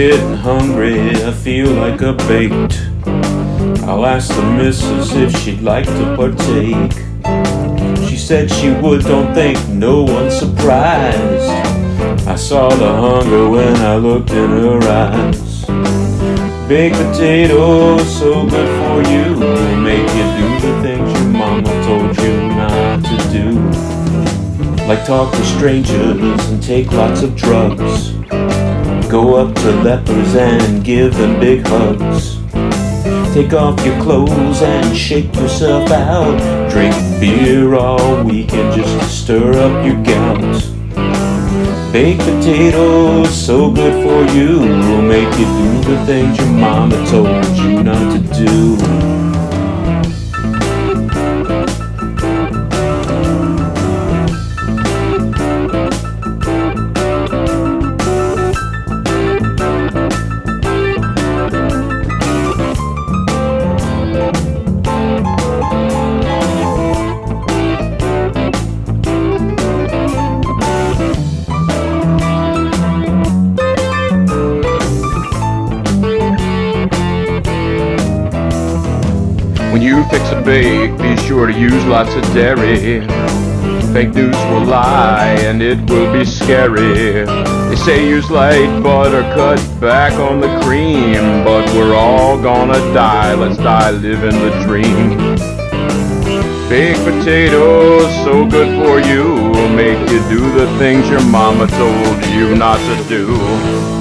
getting hungry, I feel like a baked. I'll ask the missus if she'd like to partake. She said she would, don't think no one's surprised. I saw the hunger when I looked in her eyes. Baked potatoes, so good for you, will make you do the things your mama told you not to do. Like talk to strangers and take lots of drugs. Go up to lepers and give them big hugs. Take off your clothes and shake yourself out. Drink beer all weekend just to stir up your gout. Baked potatoes, so good for you, will make you do the things your mama told you not to do. When you fix a bake, be sure to use lots of dairy. Fake news will lie and it will be scary. They say use light butter, cut back on the cream, but we're all gonna die, let's die living the dream. Baked potatoes, so good for you, will make you do the things your mama told you not to do.